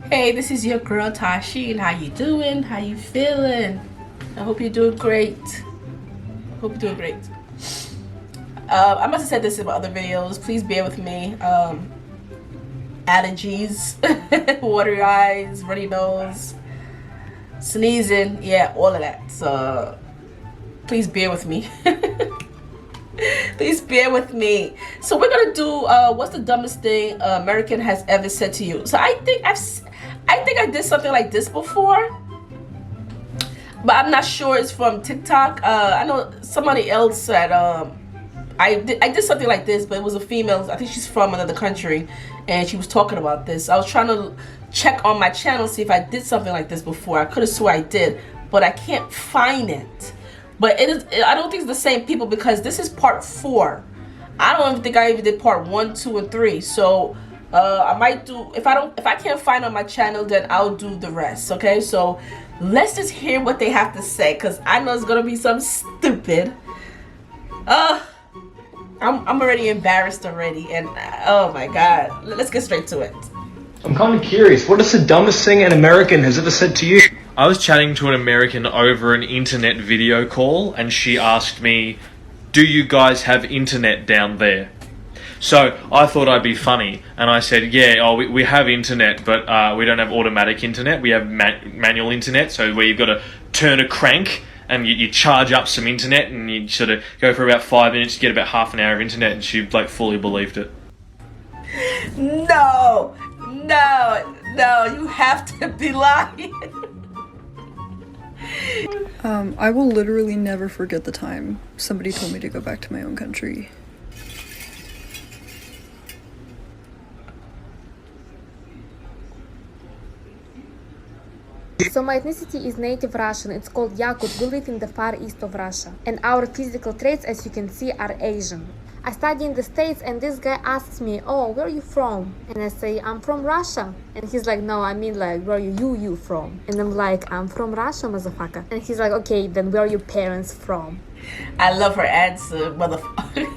Hey, this is your girl Tysheen. How you doing? How you feeling? I hope you're doing great. Hope you're doing great. I must have said this in my other videos. Please bear with me. Allergies, watery eyes, runny nose, sneezing, yeah, all of that. So please bear with me. Please bear with me. So we're gonna do what's the dumbest thing American has ever said to you. So I think I did something like this before, but I'm not sure it's from TikTok. I know somebody else said I did something like this, but it was a female. I think she's from another country, and she was talking about this. I was trying to check on my channel, see if I did something like this before. I could have swore I did, but I can't find it. But it is. I don't think it's the same people because this is part 4. I don't even think I even did part 1, 2, and 3. So I might do. If I can't find it on my channel, then I'll do the rest. Okay. So let's just hear what they have to say, because I know it's gonna be some stupid. I'm already embarrassed already, and oh my god. Let's get straight to it. I'm kind of curious, what is the dumbest thing an American has ever said to you? I was chatting to an American over an internet video call, and she asked me, "Do you guys have internet down there?" So I thought I'd be funny, and I said, "Yeah, we have internet, but we don't have automatic internet. We have manual internet, so where you've got to turn a crank, and you charge up some internet, and you sort of go for about 5 minutes to get about half an hour of internet," and she like fully believed it. No, you have to be lying. I will literally never forget the time somebody told me to go back to my own country. So my ethnicity is native Russian. It's called Yakut. We live in the far east of Russia. And our physical traits, as you can see, are Asian. I study in the States, and this guy asks me, "Oh, where are you from?" And I say, "I'm from Russia." And he's like, "No, I mean like, where are you from?" And I'm like, "I'm from Russia, motherfucker." And he's like, "Okay, then where are your parents from?" I love her answer, motherfucker.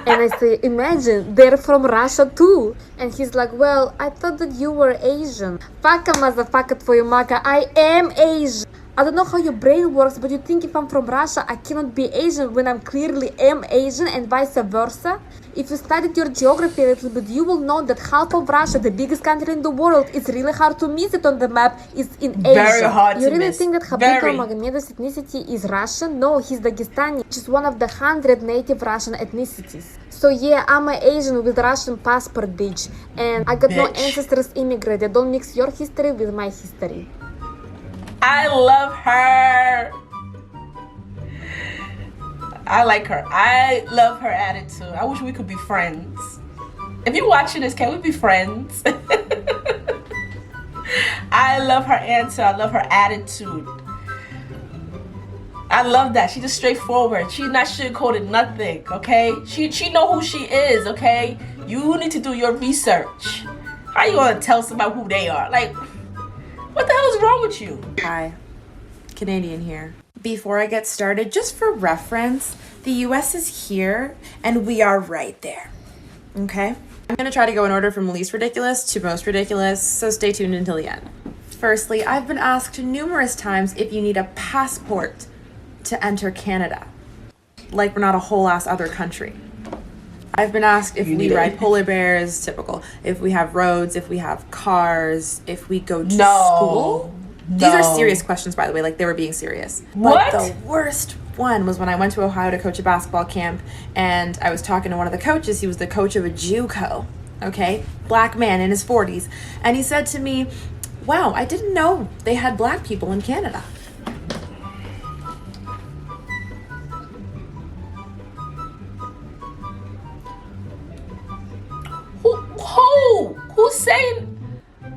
And I say, "Imagine, they're from Russia too." And he's like, "Well, I thought that you were Asian." Fuck a motherfucker, твою мака, I am Asian. I don't know how your brain works, but you think if I'm from Russia, I cannot be Asian when I'm clearly am Asian, and vice versa? If you studied your geography a little bit, you will know that half of Russia, the biggest country in the world, it's really hard to miss it on the map, is in Asia. Very hard You to really miss. think that Habib Magomedov's ethnicity is Russian? No, he's Dagestani, which is one of the 100 native Russian ethnicities. So yeah, I'm an Asian with Russian passport, bitch. And I got no ancestors immigrated. Don't mix your history with my history. I love her. I like her. I love her attitude. I wish we could be friends. If you're watching this, can we be friends? I love her answer. I love her attitude. I love that. She's just straightforward. She's not sugarcoated nothing, okay? She know who she is, okay? You need to do your research. How you gonna tell somebody who they are? Like, what the hell is wrong with you? Hi, Canadian here. Before I get started, just for reference, the US is here and we are right there, okay? I'm gonna try to go in order from least ridiculous to most ridiculous, so stay tuned until the end. Firstly, I've been asked numerous times if you need a passport to enter Canada. Like we're not a whole ass other country. I've been asked if we ride polar bears, typical, if we have roads, if we have cars, if we go to school. These are serious questions, by the way, like they were being serious. What? But the worst one was when I went to Ohio to coach a basketball camp, and I was talking to one of the coaches. He was the coach of a JUCO, okay? Black man in his 40s. And he said to me, "Wow, I didn't know they had black people in Canada." Who's saying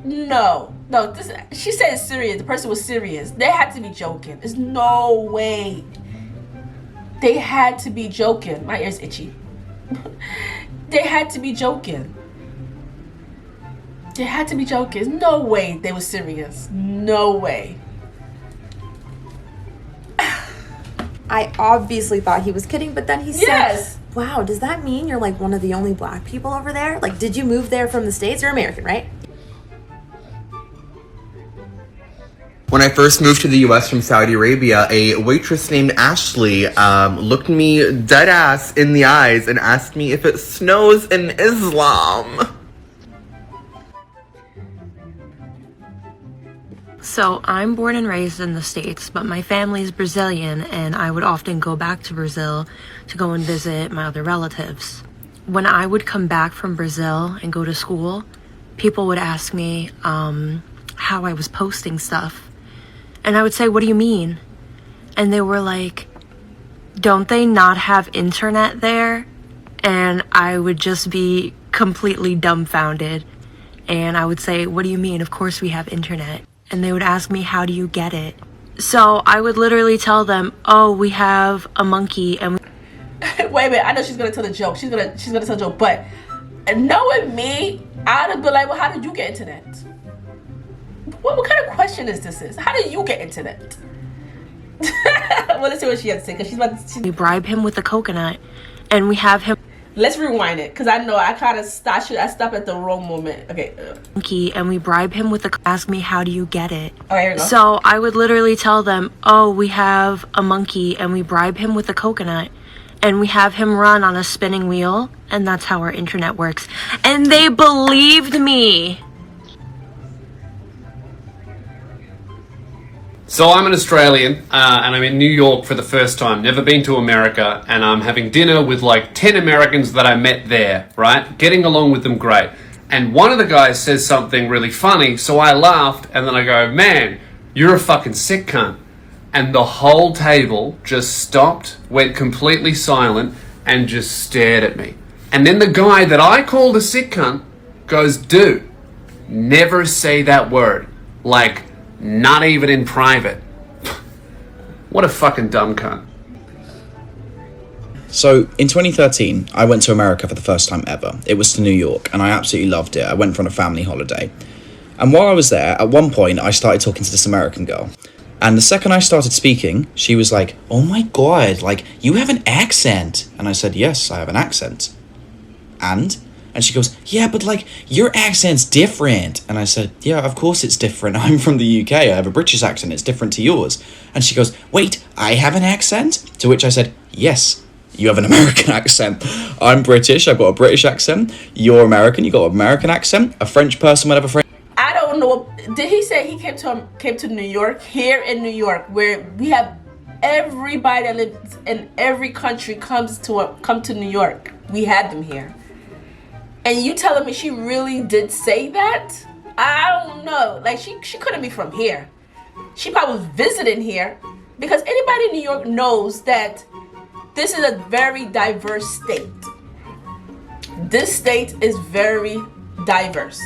no? This, she said it's serious. The person was serious. They had to be joking. There's no way. They had to be joking. My ear's itchy. They had to be joking. They had to be joking. There's no way they were serious. No way. I obviously thought he was kidding, but then he said, Yes. "Wow, does that mean you're like one of the only black people over there? Like, did you move there from the States? You're American, right?" When I first moved to the US from Saudi Arabia, a waitress named Ashley looked me dead ass in the eyes and asked me if it snows in Islam. So I'm born and raised in the States, but my family's Brazilian, and I would often go back to Brazil to go and visit my other relatives. When I would come back from Brazil and go to school, people would ask me how I was posting stuff. And I would say, what do you mean? And they were like, don't they not have internet there? And I would just be completely dumbfounded. And I would say, what do you mean? Of course we have internet. And they would ask me, how do you get it? So I would literally tell them, oh, we have a monkey and Wait a minute, I know she's gonna tell the joke. She's gonna tell the joke, but knowing me, I'd have been like, well, how did you get internet? What kind of question is this? How did you get internet? Well, let's see what she has to say, because she's about to... we bribe him with a coconut, and we have him Let's rewind it, because I know I kind of stopped at the wrong moment. Okay. monkey, and we bribe him with a ask me, how do you get it? Okay, here we go. So I would literally tell them, oh, we have a monkey, and we bribe him with a coconut, and we have him run on a spinning wheel, and that's how our internet works. And they believed me. So I'm an Australian, and I'm in New York for the first time, never been to America, and I'm having dinner with like 10 Americans that I met there, right? Getting along with them great. And one of the guys says something really funny, so I laughed, and then I go, man, you're a fucking sick cunt. And the whole table just stopped, went completely silent, and just stared at me. And then the guy that I called a sick cunt goes, dude, never say that word. Like, not even in private. What a fucking dumb cunt. So, in 2013, I went to America for the first time ever. It was to New York, and I absolutely loved it. I went for a family holiday. And while I was there, at one point, I started talking to this American girl. And the second I started speaking, she was like, oh my god, like, you have an accent. And I said, yes, I have an accent. And she goes, yeah, but like, your accent's different. And I said, yeah, of course it's different. I'm from the UK. I have a British accent. It's different to yours. And she goes, wait, I have an accent? To which I said, yes, you have an American accent. I'm British. I've got a British accent. You're American. You got an American accent. A French person would have a French. I don't know. Did he say he came to New York? Here in New York, where we have everybody that lives in every country come to New York. We had them here. And you telling me she really did say that? I don't know. Like, she couldn't be from here. She probably was visiting here, because anybody in New York knows that this is a very diverse state. This state is very diverse.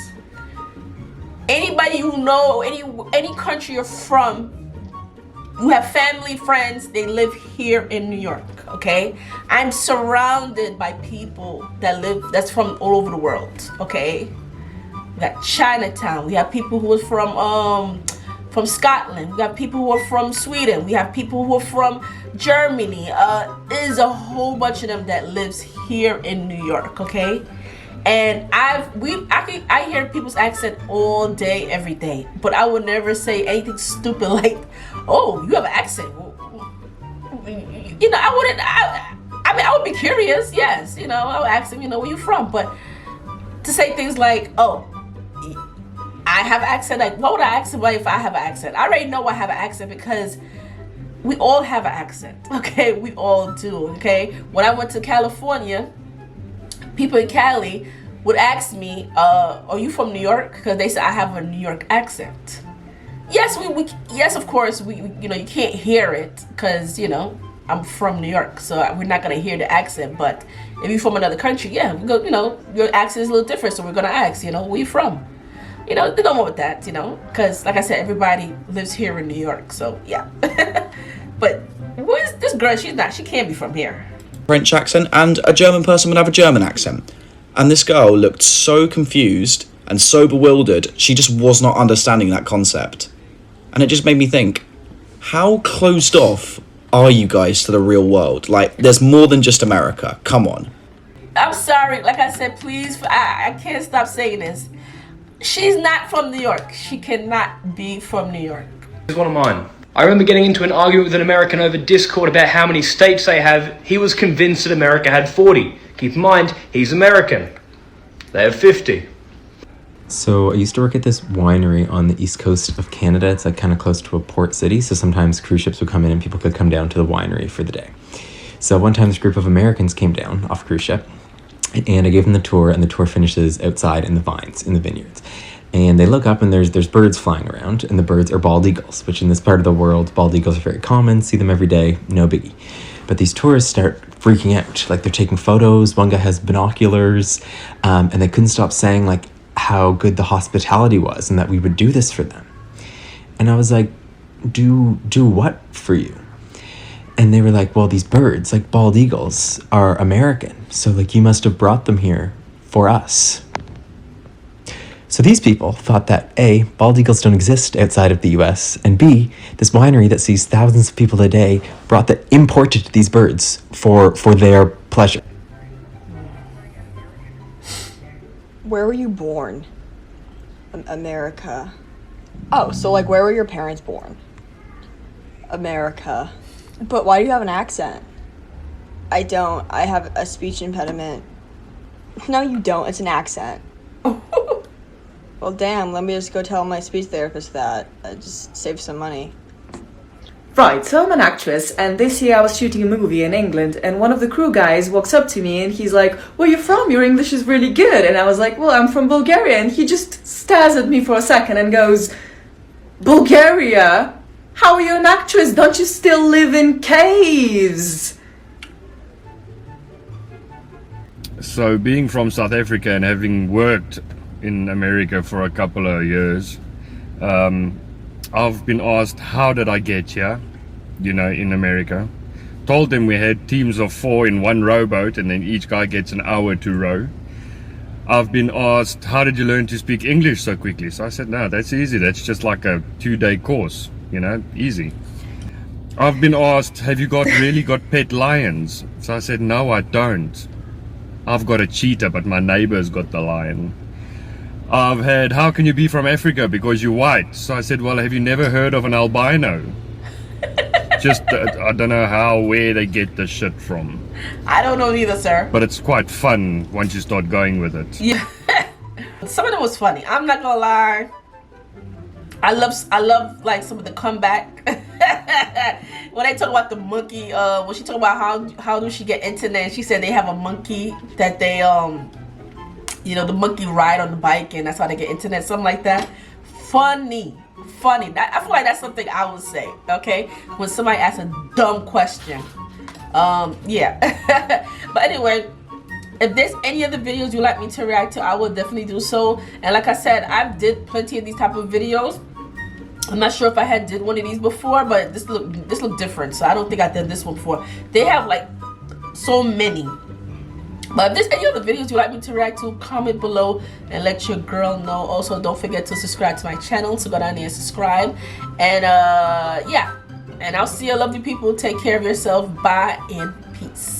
Anybody you know, any country you're from, you have family, friends, they live here in New York, okay? I'm surrounded by people that's from all over the world, okay? We got Chinatown. We have people who are from Scotland. We got people who are from Sweden. We have people who are from Germany. There's a whole bunch of them that lives here in New York, okay? And I hear people's accent all day, every day, but I would never say anything stupid like, "Oh, you have an accent." You know, I wouldn't. I mean, I would be curious. Yes, you know, I would ask them, you know, where you from. But to say things like, "Oh, I have an accent," like, what would I ask somebody if I have an accent? I already know I have an accent because we all have an accent. Okay, we all do. Okay, when I went to California, people in Cali would ask me, are you from New York? Because they said I have a New York accent. Yes, yes, of course, you know, you can't hear it because, you know, I'm from New York, so we're not going to hear the accent. But if you're from another country, yeah, we go, you know, your accent is a little different, so we're going to ask, you know, where you from? You know, they don't know what that, you know, because like I said, everybody lives here in New York, so yeah. But who is this girl? She can't be from here. French accent, and a German person would have a German accent. And this girl looked so confused and so bewildered, she just was not understanding that concept. And it just made me think, how closed off are you guys to the real world? Like, there's more than just America. Come on. I'm sorry, like I said, please, I can't stop saying this. She's not from New York. She cannot be from New York. Here's one of mine. I remember getting into an argument with an American over Discord about how many states they have. He was convinced that America had 40. Keep in mind, he's American. They have 50. So I used to work at this winery on the east coast of Canada. It's like kind of close to a port city. So sometimes cruise ships would come in and people could come down to the winery for the day. So one time this group of Americans came down off a cruise ship and I gave them the tour, and the tour finishes outside in the vines, in the vineyards. And they look up and there's birds flying around, and the birds are bald eagles, which in this part of the world, bald eagles are very common, see them every day, no biggie. But these tourists start freaking out, like they're taking photos, one guy has binoculars, and they couldn't stop saying like how good the hospitality was and that we would do this for them. And I was like, do what for you? And they were like, well, these birds, like bald eagles, are American, so like you must have brought them here for us. So these people thought that A, bald eagles don't exist outside of the US, and B, this winery that sees thousands of people a day imported these birds for their pleasure. Where were you born? America. Oh, so like where were your parents born? America. But why do you have an accent? I don't. I have a speech impediment. No, you don't. It's an accent. Well, damn, let me just go tell my speech therapist that. Just save some money. Right, so I'm an actress, and this year I was shooting a movie in England, and one of the crew guys walks up to me and he's like, where are you from? Your English is really good. And I was like, well, I'm from Bulgaria. And he just stares at me for a second and goes, Bulgaria? How are you an actress? Don't you still live in caves? So being from South Africa and having worked in America for a couple of years, I've been asked, how did I get here, in America? Told them we had teams of 4 in one rowboat and then each guy gets an hour to row. I've been asked, how did you learn to speak English so quickly? So I said, no, that's easy. That's just like a 2-day course, easy. I've been asked, have you really got pet lions? So I said, no, I don't. I've got a cheetah, but my neighbor's got the lion. I've had, how can you be from Africa? Because you're white. So I said, well, have you never heard of an albino? Just, I don't know where they get the shit from. I don't know either, sir. But it's quite fun once you start going with it. Yeah. Some of them was funny. I'm not gonna lie. I love like some of the comeback. When they talk about the monkey, when she talk about how do she get internet, she said they have a monkey that they the monkey ride on the bike and that's how they get internet, something like that. Funny. I feel like that's something I would say, okay, when somebody asks a dumb question. Yeah. But anyway, if there's any other videos you'd like me to react to, I will definitely do so. And like I said, I've did plenty of these type of videos. I'm not sure if I did one of these before, but this looked different, so I don't think I did this one before. They have like so many. But if there's any other videos you'd like me to react to, comment below and let your girl know. Also, don't forget to subscribe to my channel, so go down there and subscribe. And yeah, and I'll see you lovely people. Take care of yourself. Bye and peace.